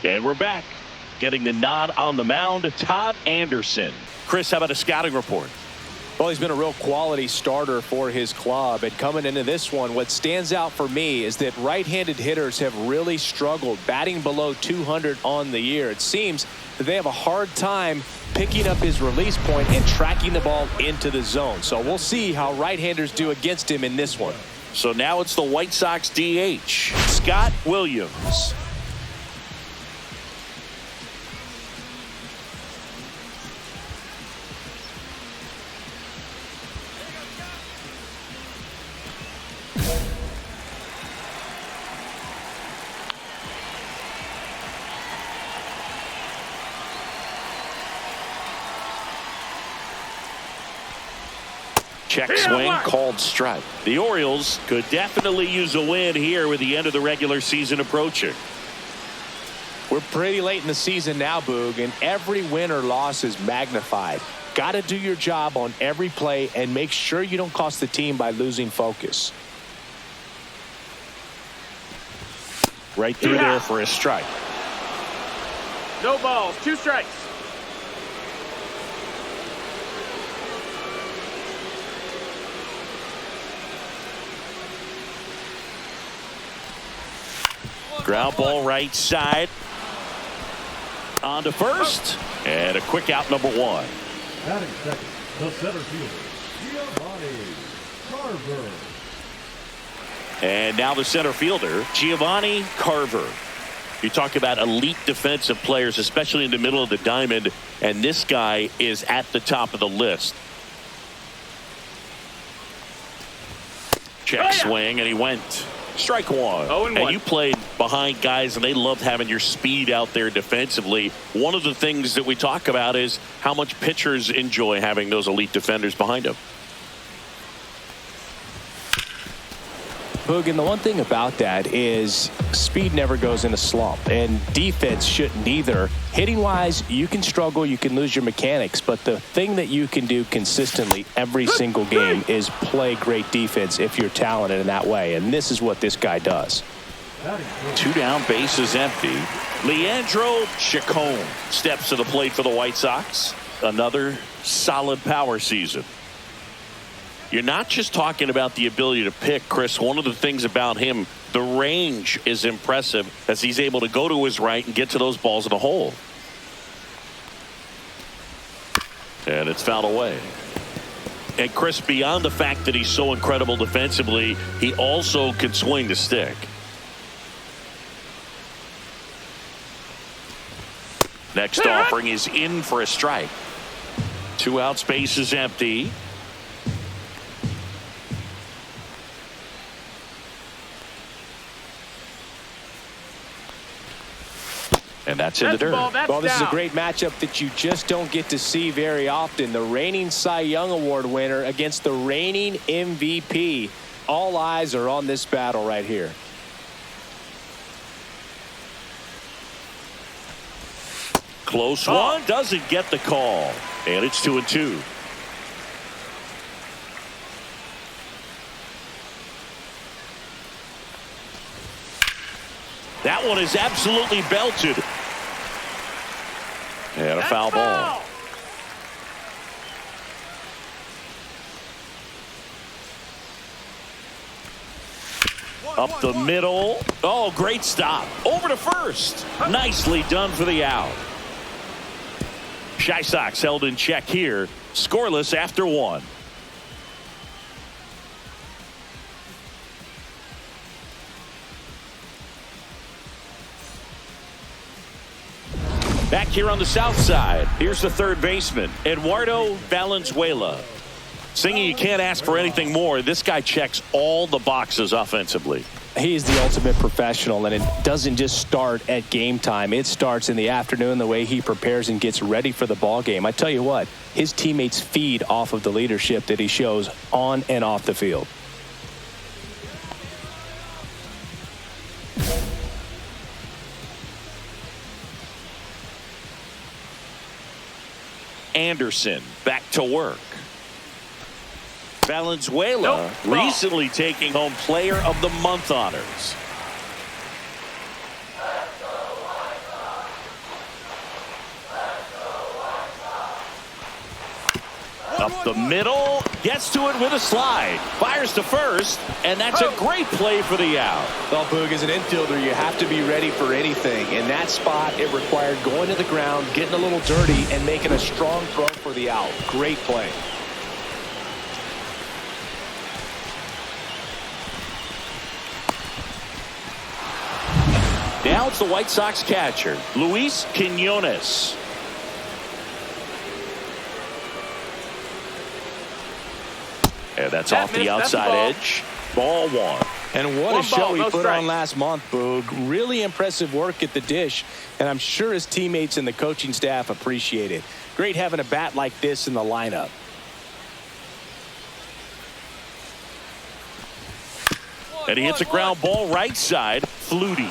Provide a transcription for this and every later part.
And we're back. Getting the nod on the mound, Todd Anderson. Chris, how about a scouting report? Well, he's been a real quality starter for his club. And coming into this one, what stands out for me is that right-handed hitters have really struggled, batting below 200 on the year. It seems that they have a hard time picking up his release point and tracking the ball into the zone. So we'll see how right-handers do against him in this one. So now it's the White Sox DH, Scott Williams. Check swing, called strike. The Orioles could definitely use a win here with the end of the regular season approaching. We're pretty late in the season now, Boog, and every win or loss is magnified. Got to do your job on every play and make sure you don't cost the team by losing focus. Right through there for a strike. No balls, 2 strikes. Ground ball right side. On to first. And a quick out, number 1. Batting second, the center fielder, Giovanni Carver. And now the center fielder, Giovanni Carver. You talk about elite defensive players, especially in the middle of the diamond, and this guy is at the top of the list. Check swing, and he went. Strike 1. 0-1. And you played behind guys, and they loved having your speed out there defensively. One of the things that we talk about is how much pitchers enjoy having those elite defenders behind them. Boog, and the one thing about that is speed never goes in a slump, and defense shouldn't either. Hitting-wise, you can struggle, you can lose your mechanics, but the thing that you can do consistently every single game is play great defense if you're talented in that way, and this is what this guy does. 2 down, bases empty. Leandro Chacon steps to the plate for the White Sox. Another solid power season. You're not just talking about the ability to pick, Chris. One of the things about him, the range is impressive as he's able to go to his right and get to those balls in the hole. And it's fouled away. And Chris, beyond the fact that he's so incredible defensively, he also can swing the stick. Next offering is in for a strike. 2 outs, base is empty. And that's in the dirt. Well, this is a great matchup that you just don't get to see very often. The reigning Cy Young Award winner against the reigning MVP. All eyes are on this battle right here. Close one, doesn't get the call. And it's 2-2. That one is absolutely belted. And a foul ball. Up the middle. Oh, great stop. Over to first. Nicely done for the out. Chi Sox held in check here. Scoreless after 1. Back here on the south side, here's the third baseman, Eduardo Valenzuela. Singing, you can't ask for anything more. This guy checks all the boxes offensively. He's the ultimate professional, and it doesn't just start at game time. It starts in the afternoon, the way he prepares and gets ready for the ball game. I tell you what, his teammates feed off of the leadership that he shows on and off the field. Anderson back to work. Valenzuela recently taking home Player of the Month honors. Up the middle, gets to it with a slide, fires to first, and that's a great play for the out. Well, Boog, as an infielder, you have to be ready for anything. In that spot, it required going to the ground, getting a little dirty, and making a strong throw for the out. Great play. Now it's the White Sox catcher, Luis Quinones. And that's off the outside edge. Ball one. And what a show he put on last month, Boog. Really impressive work at the dish, and I'm sure his teammates and the coaching staff appreciate it. Great having a bat like this in the lineup. And he hits a ground ball right side. Flutie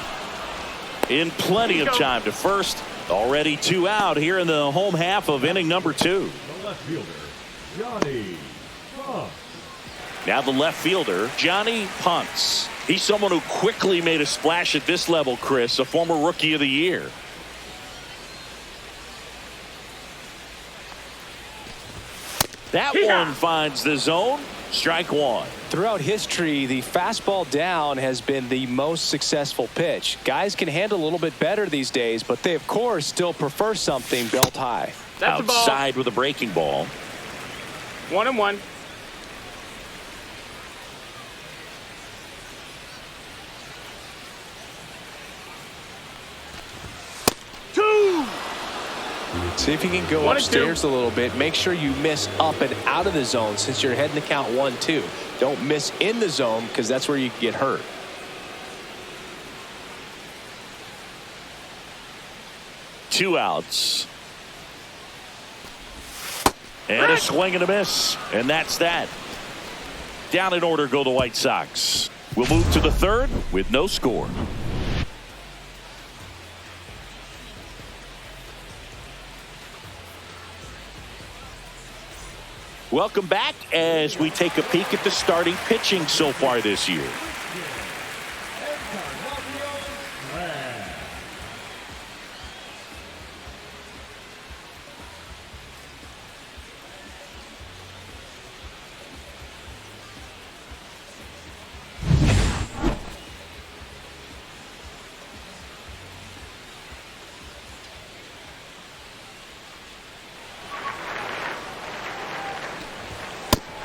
in plenty of time to first. Already 2 out here in the home half of inning number 2. The left fielder, Johnny Punts. Now the left fielder, Johnny Punts. He's someone who quickly made a splash at this level, Chris, a former Rookie of the Year. That one finds the zone. Strike one. Throughout history, the fastball down has been the most successful pitch. Guys can handle a little bit better these days, but they, of course, still prefer something belt high. That's outside with a breaking ball. 1-1. See if you can go upstairs a little bit. Make sure you miss up and out of the zone since you're heading to count 1-2. Don't miss in the zone because that's where you can get hurt. Two outs. And a swing and a miss. And that's that. Down in order go the White Sox. We'll move to the third with no score. Welcome back as we take a peek at the starting pitching so far this year.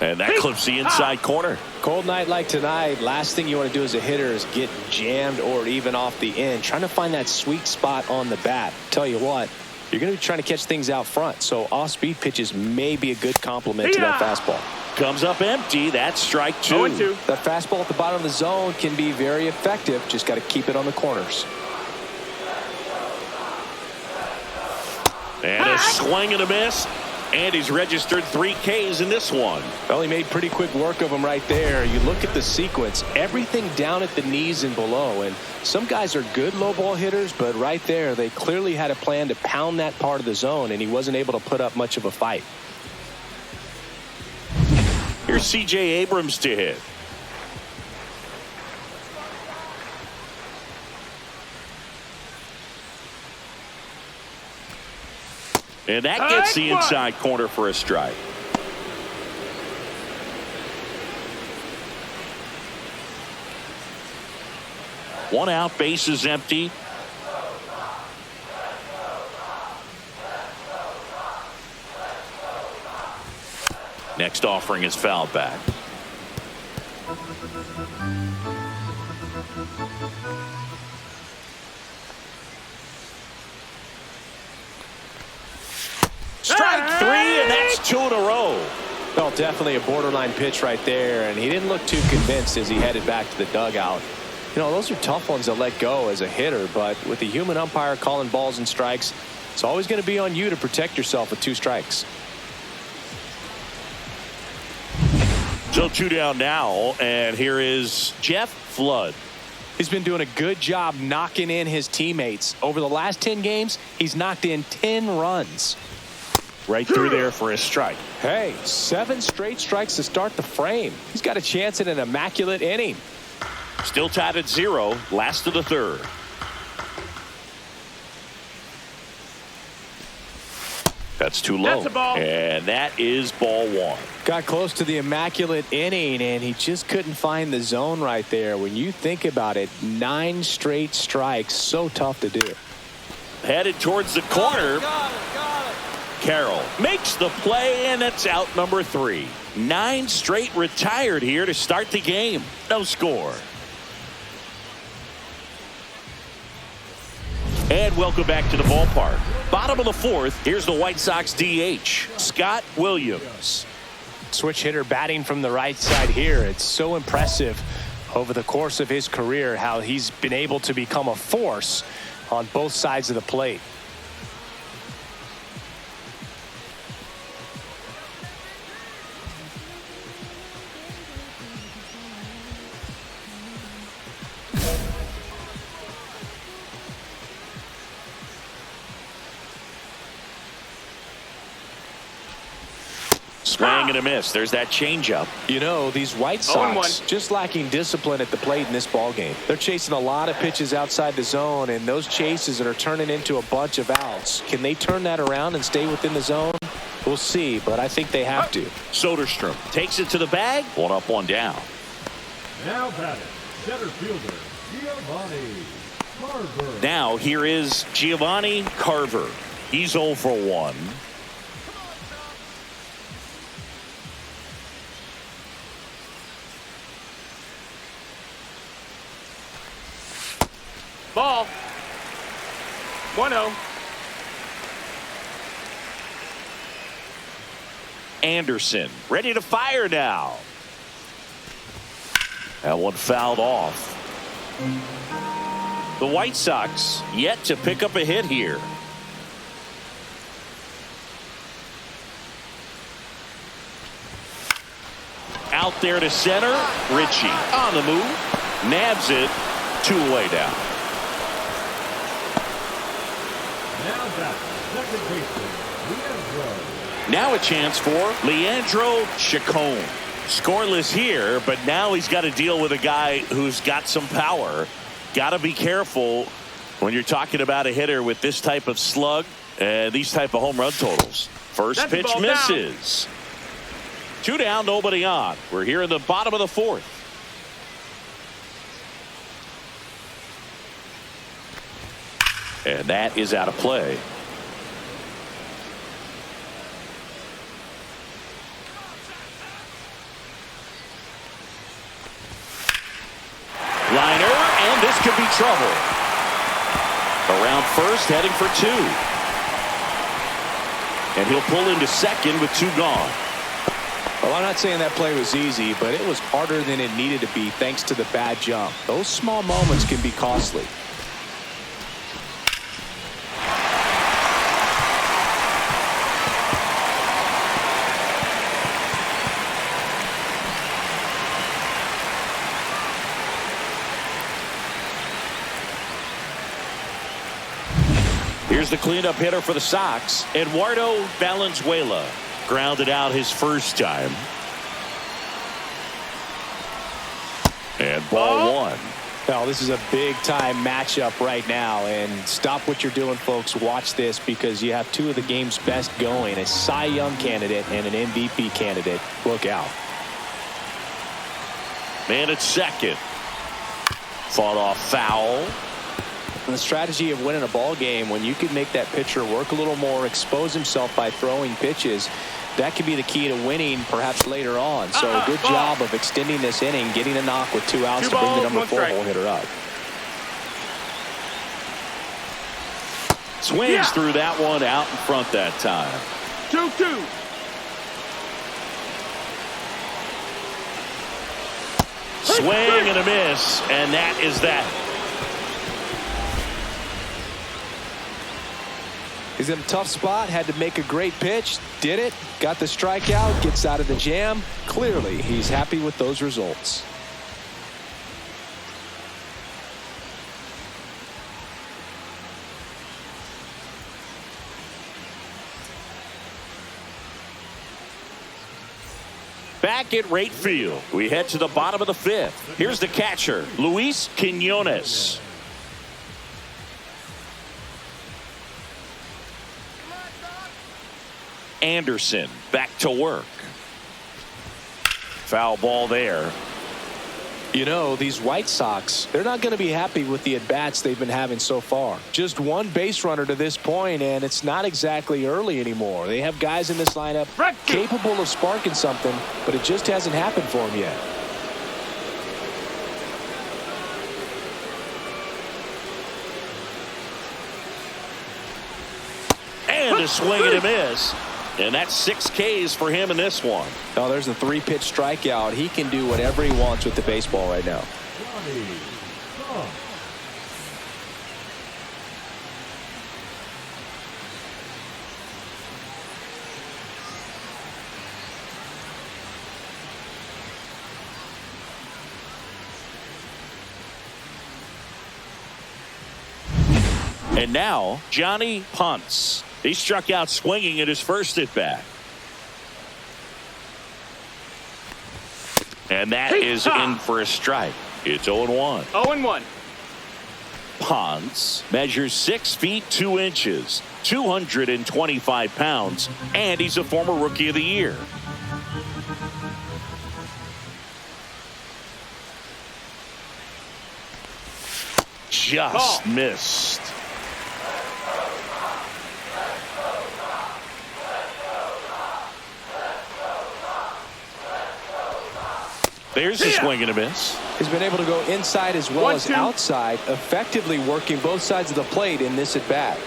And that clips the inside corner. Cold night like tonight, last thing you want to do as a hitter is get jammed or even off the end. Trying to find that sweet spot on the bat. Tell you what, you're going to be trying to catch things out front. So off-speed pitches may be a good complement to that fastball. Comes up empty. That's strike 2. 0-2. That fastball at the bottom of the zone can be very effective. Just got to keep it on the corners. And a swing and a miss. And he's registered 3 Ks in this one. Well, he made pretty quick work of him right there. You look at the sequence, everything down at the knees and below. And some guys are good low ball hitters, but right there, they clearly had a plan to pound that part of the zone, and he wasn't able to put up much of a fight. Here's C.J. Abrams to hit. And that gets the inside corner for a strike. One out, base is empty. Next offering is fouled back. Strike 3, and that's 2 in a row. Well, definitely a borderline pitch right there, and he didn't look too convinced as he headed back to the dugout. You know, those are tough ones to let go as a hitter, but with the human umpire calling balls and strikes, it's always going to be on you to protect yourself with 2 strikes. So 2 down now, and here is Jeff Flood. He's been doing a good job knocking in his teammates. Over the last 10 games, he's knocked in 10 runs. Right through there for a strike. Hey, 7 straight strikes to start the frame. He's got a chance at an immaculate inning. Still tied at 0, last of the third. That's too low. That's a ball. And that is ball one. Got close to the immaculate inning, and he just couldn't find the zone right there. When you think about it, 9 straight strikes, so tough to do. Headed towards the corner. Got it. Carroll makes the play, and that's out number 3. 9 straight retired here to start the game. No score. And welcome back to the ballpark. Bottom of the 4th, here's the White Sox DH, Scott Williams. Switch hitter batting from the right side here. It's so impressive over the course of his career how he's been able to become a force on both sides of the plate. Swing and a miss. There's that changeup. You know, these White Sox just lacking discipline at the plate in this ball game. They're chasing a lot of pitches outside the zone, and those chases that are turning into a bunch of outs. Can they turn that around and stay within the zone? We'll see, but I think they have to. Soderstrom takes it to the bag. 1 up, 1 down. Now batting, center fielder, Giovanni Carver. Now here is Giovanni Carver. He's 0 for 1. Ball. 1-0. Anderson ready to fire now. That one fouled off. The White Sox yet to pick up a hit here. Out there to center. Ritchie on the move. Nabs it. 2 away down. Now batting, second baseman, Leandro. Now a chance for Leandro Chacon. Scoreless here, but now he's got to deal with a guy who's got some power. Got to be careful when you're talking about a hitter with this type of slug and these type of home run totals. First pitch misses. 2 down, nobody on. We're here in the bottom of the 4th. And that is out of play. Liner, and this could be trouble. Around first, heading for 2. And he'll pull into second with 2 gone. Well, I'm not saying that play was easy, but it was harder than it needed to be thanks to the bad jump. Those small moments can be costly. Here's the cleanup hitter for the Sox, Eduardo Valenzuela. Grounded out his first time. And ball 1. Well, this is a big-time matchup right now, and stop what you're doing, folks. Watch this because you have 2 of the game's best going, a Cy Young candidate and an MVP candidate. Look out. Man at second. Fought off foul. And the strategy of winning a ball game, when you can make that pitcher work a little more, expose himself by throwing pitches, that could be the key to winning perhaps later on. So good job of extending this inning, getting a knock with 2 outs to bring the number 4 hole hitter up. Swings through that one out in front that time. 2-2. Swing and a miss, and that is that. He's in a tough spot, had to make a great pitch, did it, got the strikeout, gets out of the jam. Clearly, he's happy with those results. Back at right field, we head to the bottom of the 5th. Here's the catcher, Luis Quiñones. Anderson back to work. Foul ball there. You know, these White Sox, they're not going to be happy with the at-bats they've been having so far. Just one base runner to this point, and it's not exactly early anymore. They have guys in this lineup capable of sparking something, but it just hasn't happened for them yet. And a swing and a miss. And that's 6 Ks for him in this one. Oh, there's a 3-pitch strikeout. He can do whatever he wants with the baseball right now. And now Johnny punts. He struck out swinging at his first at bat. And that is in for a strike. It's 0-1. 0-1. Ponce measures 6 feet 2 inches, 225 pounds, and he's a former Rookie of the Year. Just missed. There's a swing and a miss. He's been able to go inside as well as outside, effectively working both sides of the plate in this at bat.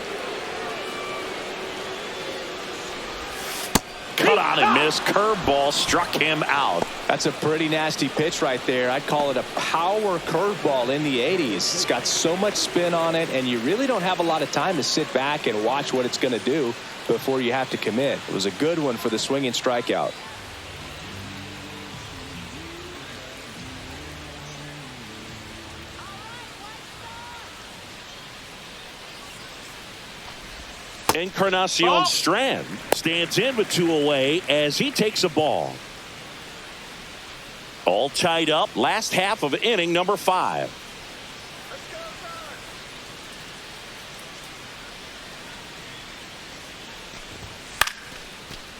Cut on and miss. Curveball struck him out. That's a pretty nasty pitch right there. I'd call it a power curveball in the 80s. It's got so much spin on it, and you really don't have a lot of time to sit back and watch what it's going to do before you have to commit. It was a good one for the swinging strikeout. Encarnacion Strand stands in with 2 away as he takes a ball. All tied up. Last half of inning number 5.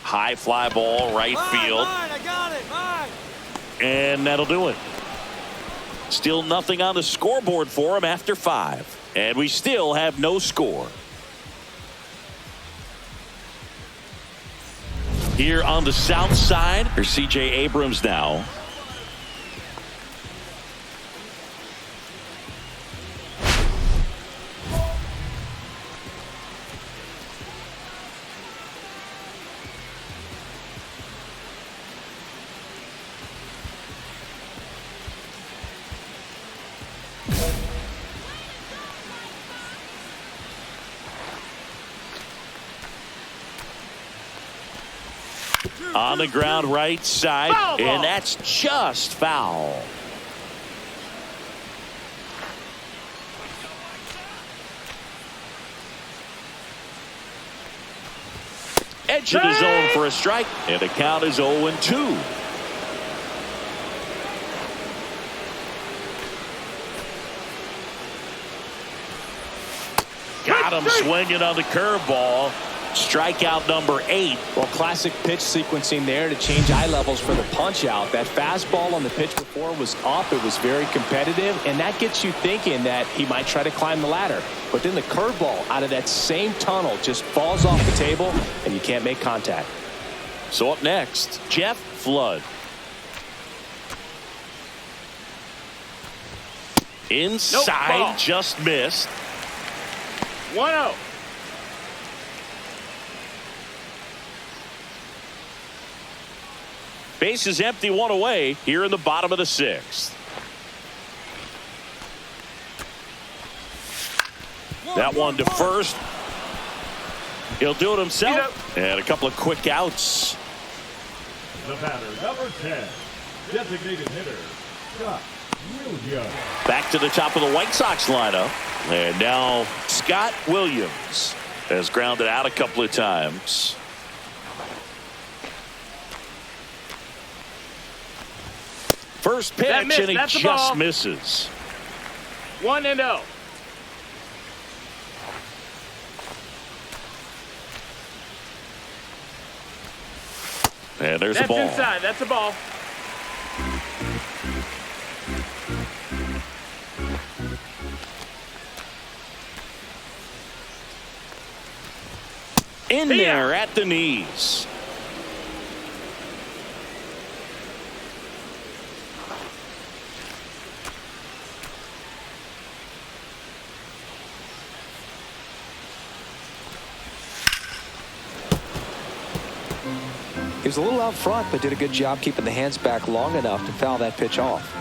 High fly ball right field. I got it. And that'll do it. Still nothing on the scoreboard for him after 5. And we still have no score. Here on the south side, there's C.J. Abrams now. On the ground right side, and that's just foul. Edge of the zone for a strike, and the count is 0-2. Got him swinging on the curveball. Strikeout number 8. Well, classic pitch sequencing there to change eye levels for the punch out. That fastball on the pitch before was up. It was very competitive, and that gets you thinking that he might try to climb the ladder. But then the curveball out of that same tunnel just falls off the table, and you can't make contact. So up next, Jeff Flood. Inside, just missed. 1-0. Base is empty, 1 away here in the bottom of the 6th. That one to first. He'll do it himself. And a couple of quick outs. The batter, number 10, designated hitter, Scott Williams. Back to the top of the White Sox lineup. And now Scott Williams has grounded out a couple of times. First pitch, and he just misses. 1-0. And there's a That's ball. inside. That's a ball. In there at the knees. He was a little out front, but did a good job keeping the hands back long enough to foul that pitch off.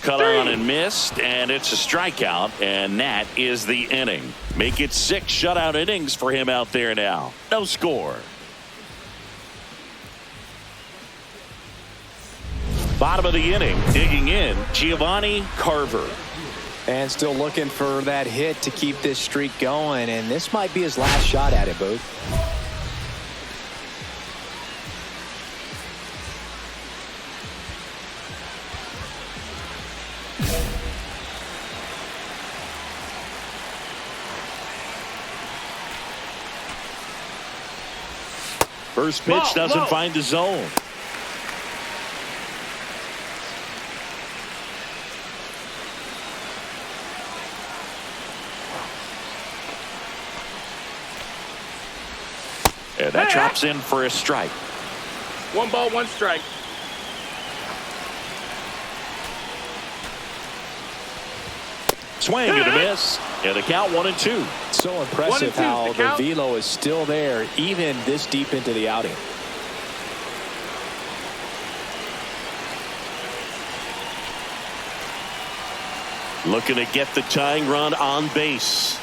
Cut on and missed, and it's a strikeout, and that is the inning. Make it 6 shutout innings for him out there now. No score. Bottom of the inning, digging in, Giovanni Carver. And still looking for that hit to keep this streak going, and this might be his last shot at it, Boog. First pitch doesn't find the zone. And that drops in for a strike. 1 ball, 1 strike. Swing and a miss. And the count 1-2. So impressive how the velo is still there even this deep into the outing. Looking to get the tying run on base.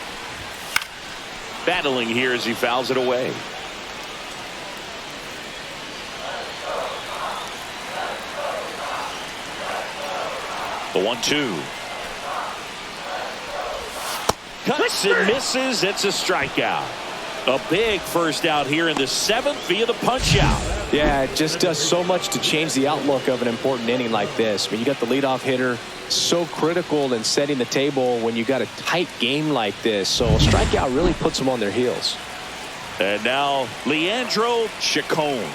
Battling here as he fouls it away. The 1-2. Cuts and misses. It's a strikeout. A big first out here in the 7th via the punch out. Yeah, it just does so much to change the outlook of an important inning like this. When you got the leadoff hitter, so critical in setting the table when you got a tight game like this. So a strikeout really puts them on their heels. And now Leandro Chacon.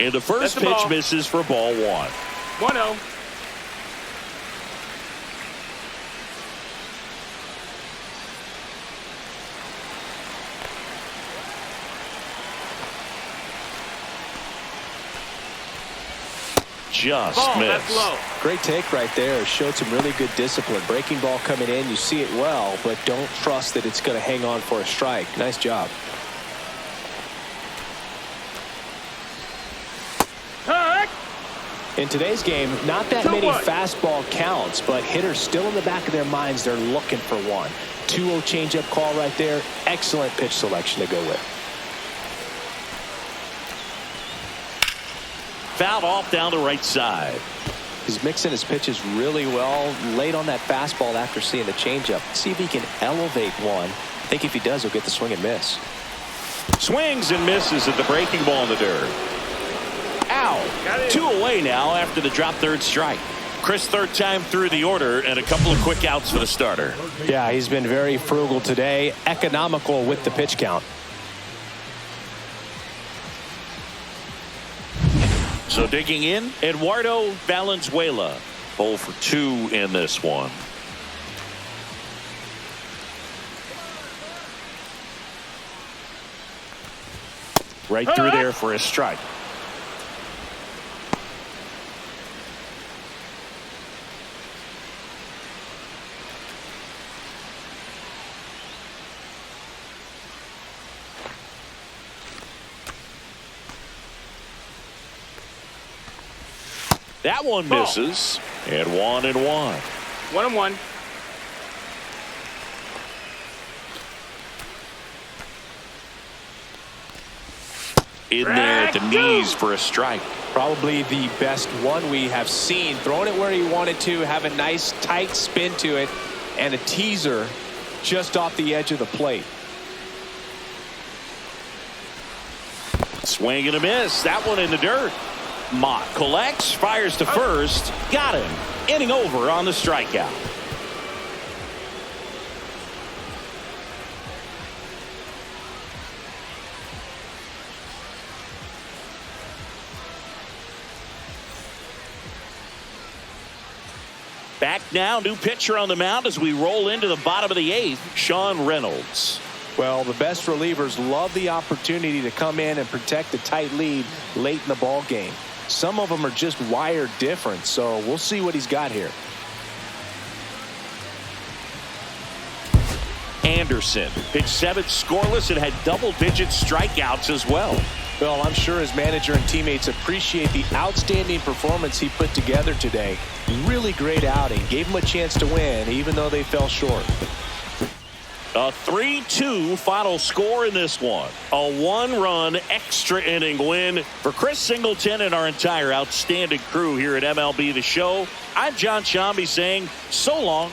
And the first pitch misses for ball 1. 1-0. Just That's missed. low. Great take right there. Showed some really good discipline. Breaking ball coming in. You see it well, but don't trust that it's going to hang on for a strike. Nice job. In today's game, not that many fastball counts, but hitters still in the back of their minds, they're looking for one. 2-0 changeup call right there. Excellent pitch selection to go with. Fouled off down the right side. He's mixing his pitches really well. Late on that fastball after seeing the changeup. See if he can elevate one. I think if he does, he'll get the swing and miss. Swings and misses at the breaking ball in the dirt. Ow. 2 away now after the drop third strike. Chris, third time through the order and a couple of quick outs for the starter. Yeah, he's been very frugal today. Economical with the pitch count. So digging in, Eduardo Valenzuela. 0 for 2 in this one. Right through there for a strike. That one misses. And 1-1. 1-1. In there at the knees for a strike. Probably the best one we have seen. Throwing it where he wanted to, have a nice tight spin to it, and a teaser just off the edge of the plate. Swing and a miss. That one in the dirt. Mott collects, fires to first, got him Inning over on the strikeout. Back now, new pitcher on the mound as we roll into the bottom of the 8th, Sean Reynolds. Well, the best relievers love the opportunity to come in and protect a tight lead late in the ball game. Some of them are just wired different, so we'll see what he's got here. Anderson pitched 7 scoreless and had double-digit strikeouts as well. Well, I'm sure his manager and teammates appreciate the outstanding performance he put together today. Really great outing. Gave him a chance to win, even though they fell short. A 3-2 final score in this one. A 1-run extra inning win for Chris Singleton and our entire outstanding crew here at MLB The Show. I'm John Shambi saying so long.